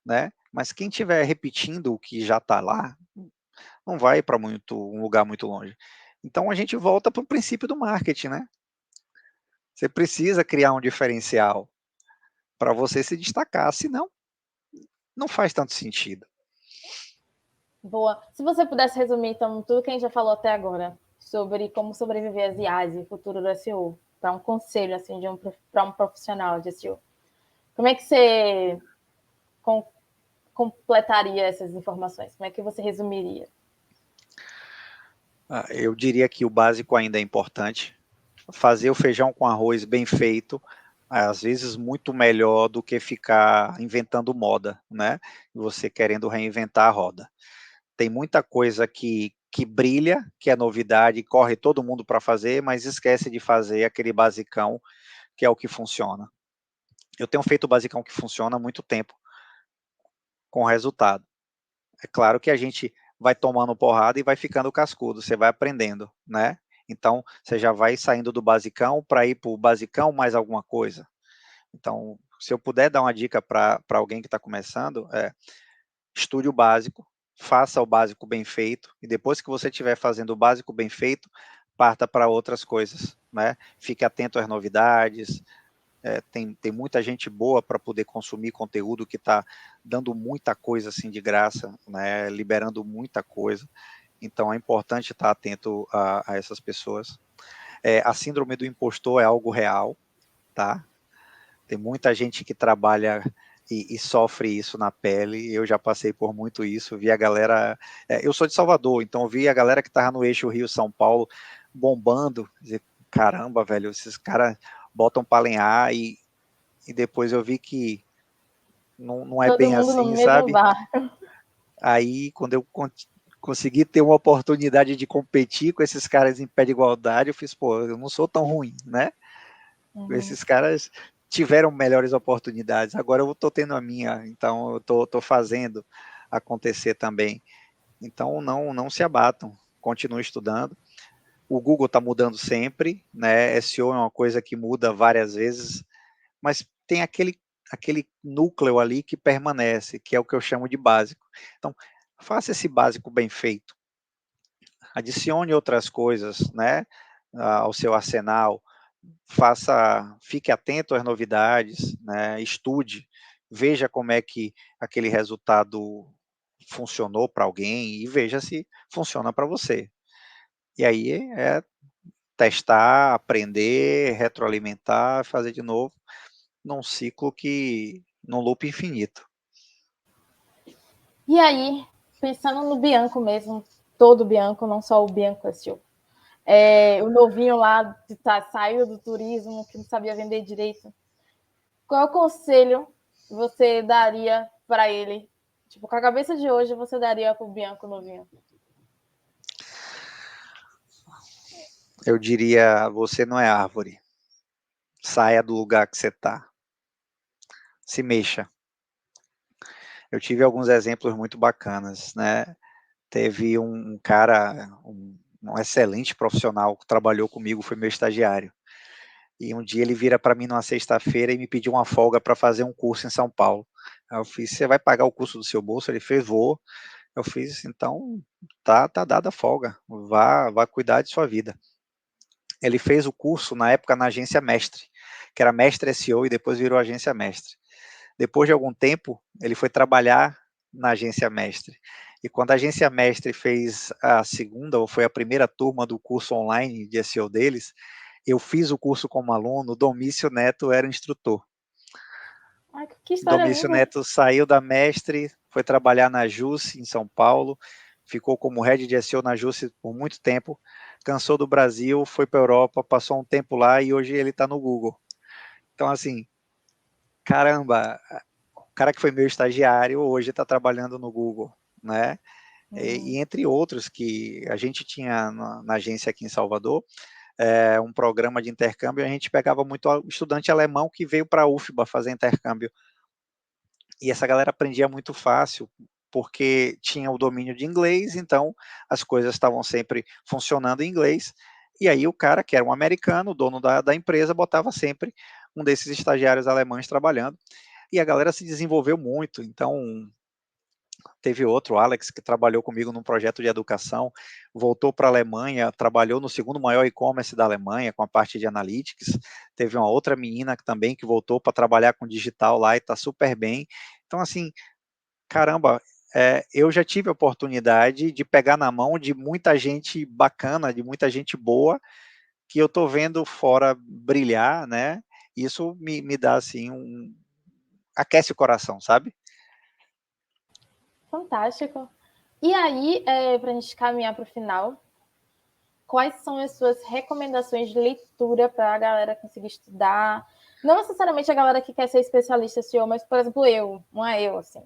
né? Mas quem estiver repetindo o que já está lá, não vai para um lugar muito longe. Então a gente volta para o princípio do marketing, né? Você precisa criar um diferencial para você se destacar, senão não faz tanto sentido. Boa. Se você pudesse resumir, então, tudo que a gente já falou até agora sobre como sobreviver às IAs e o futuro do SEO, para um conselho assim, para um profissional de SEO, como é que você com, completaria essas informações? Como é que você resumiria? Eu diria que o básico ainda é importante. Fazer o feijão com arroz bem feito, às vezes muito melhor do que ficar inventando moda, né? Você querendo reinventar a roda. Tem muita coisa que brilha, que é novidade, corre todo mundo para fazer, mas esquece de fazer aquele basicão que é o que funciona. Eu tenho feito o basicão que funciona há muito tempo, com resultado. É claro que a gente vai tomando porrada e vai ficando cascudo, você vai aprendendo, né? Então, você já vai saindo do basicão para ir para o basicão mais alguma coisa. Então, se eu puder dar uma dica para alguém que está começando, estude o básico, faça o básico bem feito, e depois que você estiver fazendo o básico bem feito, parta para outras coisas, né? Fique atento às novidades, tem muita gente boa para poder consumir conteúdo que está dando muita coisa assim de graça, né? Liberando muita coisa, então é importante estar atento a essas pessoas. A síndrome do impostor é algo real, tá? Tem muita gente que trabalha e sofre isso na pele. Eu já passei por muito isso. Vi a galera. Eu sou de Salvador, então eu vi a galera que estava no eixo Rio-São Paulo bombando. Dizer, caramba, velho, esses caras botam para lenhar e depois eu vi que não é Todo bem mundo no assim, mesmo sabe? barco. Aí, quando eu consegui ter uma oportunidade de competir com esses caras em pé de igualdade, eu fiz, pô, eu não sou tão ruim, né? Uhum. Esses caras tiveram melhores oportunidades, agora eu estou tendo a minha, então eu estou fazendo acontecer também. Então não se abatam, continuem estudando. O Google está mudando sempre, né? SEO é uma coisa que muda várias vezes, mas tem aquele núcleo ali que permanece, que é o que eu chamo de básico. Então, faça esse básico bem feito. Adicione outras coisas, né, ao seu arsenal, fique atento às novidades, né, estude, veja como é que aquele resultado funcionou para alguém e veja se funciona para você. E aí é testar, aprender, retroalimentar, fazer de novo, num loop infinito. E aí, pensando no Bianco mesmo, todo Bianco, não só o Bianco SEO. O novinho lá que saiu do turismo, que não sabia vender direito. Qual é o conselho que você daria para ele? Tipo, com a cabeça de hoje, você daria para o Bianco novinho? Eu diria, você não é árvore. Saia do lugar que você está. Se mexa. Eu tive alguns exemplos muito bacanas, né? Teve um cara, um excelente profissional que trabalhou comigo, foi meu estagiário. E um dia ele vira para mim numa sexta-feira e me pediu uma folga para fazer um curso em São Paulo. Aí eu fiz, você vai pagar o curso do seu bolso? Ele fez, vou. Eu fiz, então tá dada a folga, vá cuidar de sua vida. Ele fez o curso na época na agência Mestre, que era Mestre SEO e depois virou agência Mestre. Depois de algum tempo, ele foi trabalhar na agência Mestre. E quando a agência Mestre fez a segunda ou foi a primeira turma do curso online de SEO deles, eu fiz o curso como aluno, Domício Neto era instrutor. Ai, que história Domício linda. Neto saiu da Mestre, foi trabalhar na JUSC em São Paulo, ficou como head de SEO na JUSC por muito tempo, cansou do Brasil, foi para a Europa, passou um tempo lá e hoje ele está no Google. Então, assim, caramba, o cara que foi meu estagiário hoje está trabalhando no Google, né? E entre outros que a gente tinha na agência aqui em Salvador, um programa de intercâmbio, a gente pegava muito estudante alemão que veio para a UFBA fazer intercâmbio. E essa galera aprendia muito fácil, porque tinha o domínio de inglês, então as coisas estavam sempre funcionando em inglês. E aí o cara, que era um americano, o dono da empresa, botava sempre um desses estagiários alemães trabalhando. E a galera se desenvolveu muito. Então, teve outro, Alex, que trabalhou comigo num projeto de educação, voltou para a Alemanha, trabalhou no segundo maior e-commerce da Alemanha, com a parte de analytics. Teve uma outra menina também que voltou para trabalhar com digital lá e está super bem. Então, assim, caramba, eu já tive a oportunidade de pegar na mão de muita gente bacana, de muita gente boa, que eu estou vendo fora brilhar, né? Isso me dá, assim, aquece o coração, sabe? Fantástico. E aí, para a gente caminhar para o final, quais são as suas recomendações de leitura para a galera conseguir estudar? Não necessariamente a galera que quer ser especialista SEO, mas, por exemplo, eu, assim,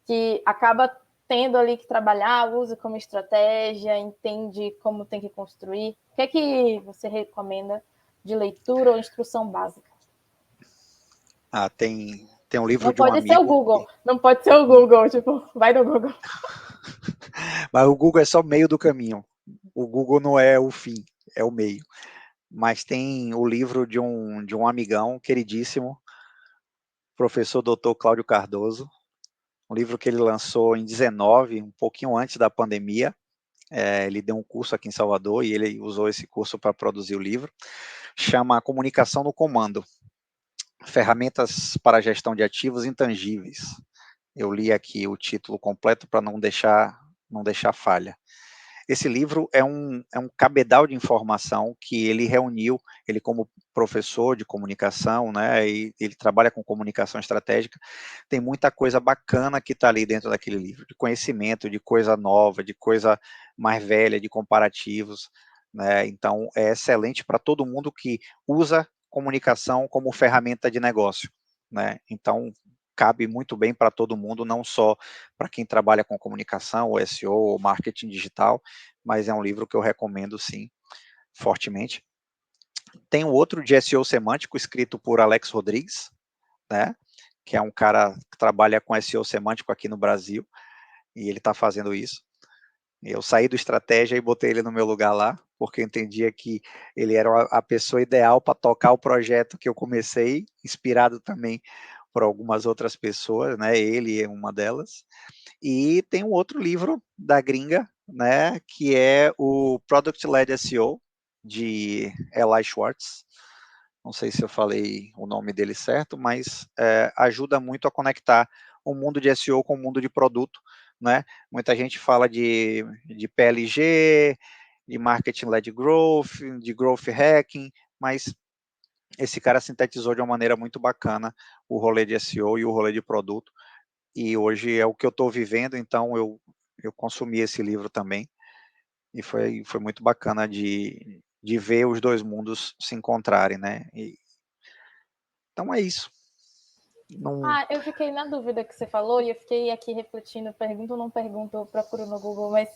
que acaba tendo ali que trabalhar, usa como estratégia, entende como tem que construir. O que é que você recomenda de leitura ou instrução básica? Tem um livro Não de um pode ser o amigo, Google, não pode ser o Google, tipo, vai no Google. mas o Google é só meio do caminho. O Google não é o fim, é o meio. Mas tem o livro de um amigão queridíssimo, professor Dr. Cláudio Cardoso. um livro que ele lançou em 19, um pouquinho antes da pandemia. Ele deu um curso aqui em Salvador e ele usou esse curso para produzir o livro. Chama Comunicação no Comando, Ferramentas para a Gestão de Ativos Intangíveis. Eu li aqui o título completo para não deixar falha. Esse livro é um cabedal de informação que ele reuniu, ele como professor de comunicação, né, e ele trabalha com comunicação estratégica, tem muita coisa bacana que está ali dentro daquele livro, de conhecimento, de coisa nova, de coisa mais velha, de comparativos, né, então é excelente para todo mundo que usa comunicação como ferramenta de negócio, né, então cabe muito bem para todo mundo, não só para quem trabalha com comunicação, ou SEO, ou marketing digital, mas é um livro que eu recomendo, sim, fortemente. Tem um outro de SEO semântico, escrito por Alex Rodrigues, né, que é um cara que trabalha com SEO semântico aqui no Brasil, e ele está fazendo isso. Eu saí do Estratégia e botei ele no meu lugar lá, porque eu entendia que ele era a pessoa ideal para tocar o projeto que eu comecei, inspirado também por algumas outras pessoas, né, ele é uma delas. E tem um outro livro da gringa, né, que é o Product Led SEO, de Eli Schwartz. Não sei se eu falei o nome dele certo, mas ajuda muito a conectar o mundo de SEO com o mundo de produto, né? Muita gente fala de PLG, de Marketing Led Growth, de Growth Hacking, mas esse cara sintetizou de uma maneira muito bacana o rolê de SEO e o rolê de produto, e hoje é o que eu estou vivendo, então eu consumi esse livro também, e foi muito bacana de ver os dois mundos se encontrarem, né? Então é isso. Não... Eu fiquei na dúvida que você falou e eu fiquei aqui refletindo, pergunto ou não pergunto, procuro no Google, mas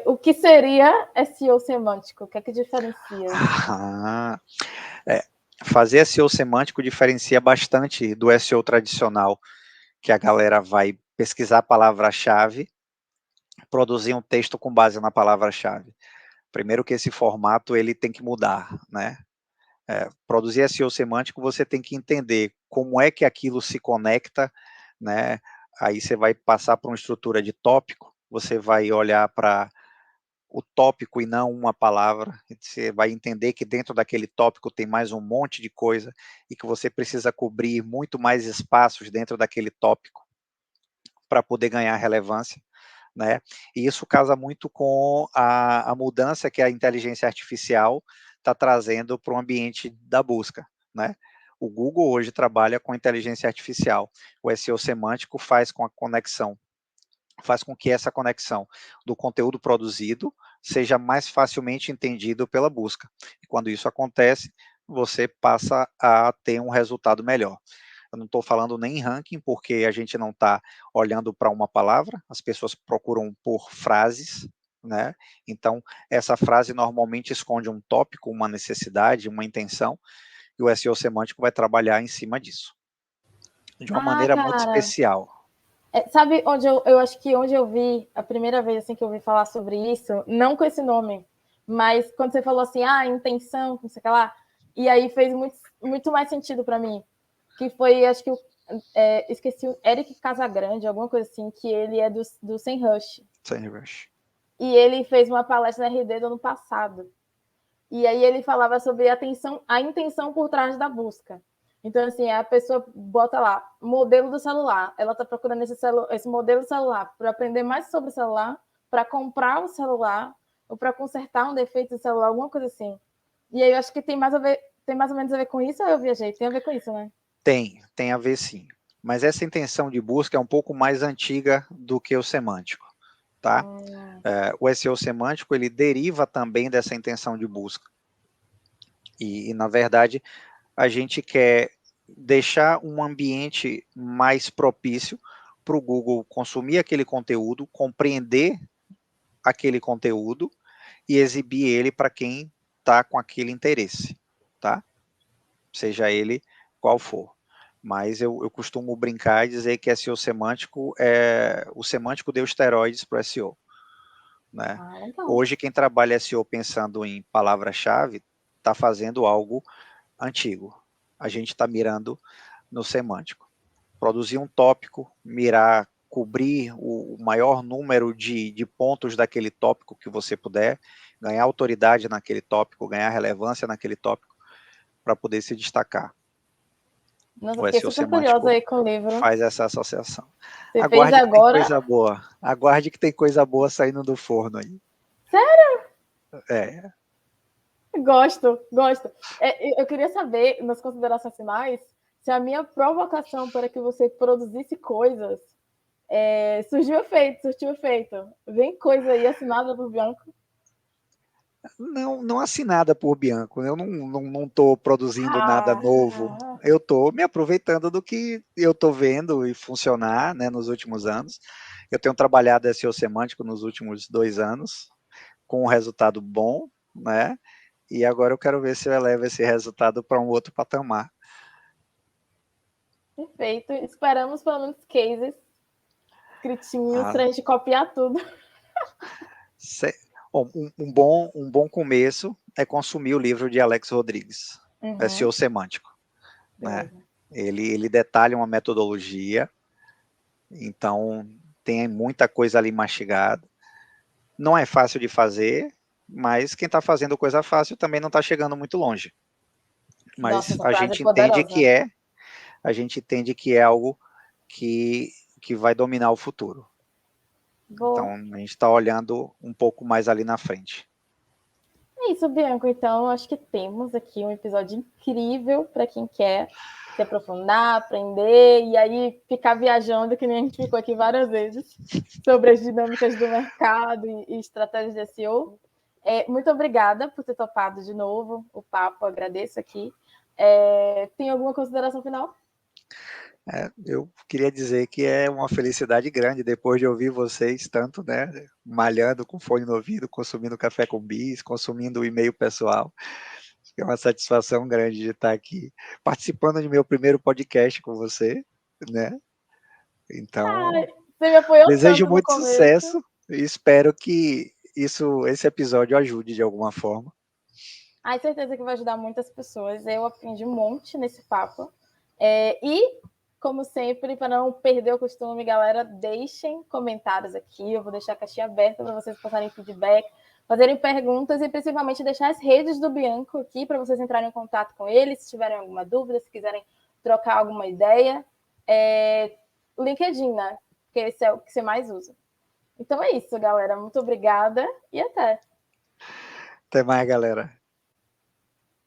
o que seria SEO semântico? O que é que diferencia? Fazer SEO semântico diferencia bastante do SEO tradicional, que a galera vai pesquisar a palavra-chave, produzir um texto com base na palavra-chave. Primeiro que esse formato ele tem que mudar, né? Produzir SEO semântico, você tem que entender como é que aquilo se conecta, né? Aí você vai passar por uma estrutura de tópico, você vai olhar para o tópico e não uma palavra, você vai entender que dentro daquele tópico tem mais um monte de coisa e que você precisa cobrir muito mais espaços dentro daquele tópico para poder ganhar relevância, né? E isso casa muito com a mudança que a inteligência artificial está trazendo para o ambiente da busca, né? O Google hoje trabalha com inteligência artificial. O SEO semântico faz com que essa conexão do conteúdo produzido seja mais facilmente entendido pela busca. E quando isso acontece, você passa a ter um resultado melhor. Eu não estou falando nem em ranking, porque a gente não está olhando para uma palavra, as pessoas procuram por frases, né? Então, essa frase normalmente esconde um tópico, uma necessidade, uma intenção, e o SEO semântico vai trabalhar em cima disso, de uma maneira muito Cara, especial. sabe onde eu acho que onde eu vi a primeira vez assim que eu ouvi falar sobre isso, não com esse nome, mas quando você falou assim, intenção, não sei o que lá, e aí fez muito mais sentido para mim, que foi, acho que esqueci o Eric Casagrande, alguma coisa assim, que ele é do SEMrush. SEMrush. E ele fez uma palestra na RD do ano passado. E aí ele falava sobre a intenção por trás da busca. Então, assim, a pessoa bota lá, modelo do celular. Ela está procurando esse modelo do celular para aprender mais sobre o celular, para comprar o celular, ou para consertar um defeito do celular, alguma coisa assim. E aí eu acho que tem mais ou menos a ver com isso, ou eu viajei? Tem a ver com isso, né? Tem a ver sim. Mas essa intenção de busca é um pouco mais antiga do que o semântico, tá? O SEO semântico, ele deriva também dessa intenção de busca. E na verdade, a gente quer deixar um ambiente mais propício para o Google consumir aquele conteúdo, compreender aquele conteúdo e exibir ele para quem está com aquele interesse, tá? Seja ele qual for. Mas eu costumo brincar e dizer que SEO semântico o semântico deu esteroides para o SEO, né? Hoje quem trabalha SEO pensando em palavra-chave está fazendo algo antigo. A gente está mirando no semântico. produzir um tópico, mirar, cobrir o maior número de pontos daquele tópico que você puder, ganhar autoridade naquele tópico, ganhar relevância naquele tópico, para poder se destacar. Nossa, O fiquei SEO super curiosa semântico aí com o livro. faz essa associação. Você fez Aguarde que tem agora? coisa boa. Aguarde que tem coisa boa saindo do forno aí. Sério? É. Gosto, gosto. Eu queria saber, nas considerações finais, se a minha provocação para que você produzisse coisas surtiu efeito. Vem coisa aí assinada por Bianco. Não assinada por Bianco, eu não estou produzindo nada novo, Ah, eu estou me aproveitando do que eu estou vendo e funcionar, né, nos últimos anos. Eu tenho trabalhado SEO semântico nos últimos 2 anos, com um resultado bom, né, e agora eu quero ver se eu elevo esse resultado para um outro patamar. perfeito. Esperamos pelo menos cases escritinhos para a Ah, gente copiar tudo. Bom, um bom começo é consumir o livro de Alex Rodrigues, SEO semântico, né? Beleza. Ele detalha uma metodologia, então tem muita coisa ali mastigada. Não é fácil de fazer, mas quem está fazendo coisa fácil também não está chegando muito longe. Nossa, Mas essa frase é poderosa. a gente entende que é algo que vai dominar o futuro. Boa. Então a gente está olhando um pouco mais ali na frente. É isso, Bianco. Então, acho que temos aqui um episódio incrível para quem quer se aprofundar, aprender e aí ficar viajando, que nem a gente ficou aqui várias vezes, sobre as dinâmicas do mercado e estratégias de SEO. Muito obrigada por ter topado de novo o papo, agradeço aqui. Tem alguma consideração final? Eu queria dizer que é uma felicidade grande depois de ouvir vocês tanto, né, malhando com fone no ouvido, consumindo café com bis, consumindo o e-mail pessoal. É uma satisfação grande de estar aqui participando de meu primeiro podcast com você, né? Então, Você me apoiou desejo tanto no muito começo. sucesso e espero que esse episódio ajude de alguma forma. Ai, certeza que vai ajudar muitas pessoas. Eu aprendi um monte nesse papo. E, como sempre, para não perder o costume, galera, deixem comentários aqui. Eu vou deixar a caixinha aberta para vocês passarem feedback, fazerem perguntas e principalmente deixar as redes do Bianco aqui para vocês entrarem em contato com ele, se tiverem alguma dúvida, se quiserem trocar alguma ideia. O LinkedIn, né? Porque esse é o que você mais usa. Então é isso, galera. Muito obrigada e até. Até mais, galera.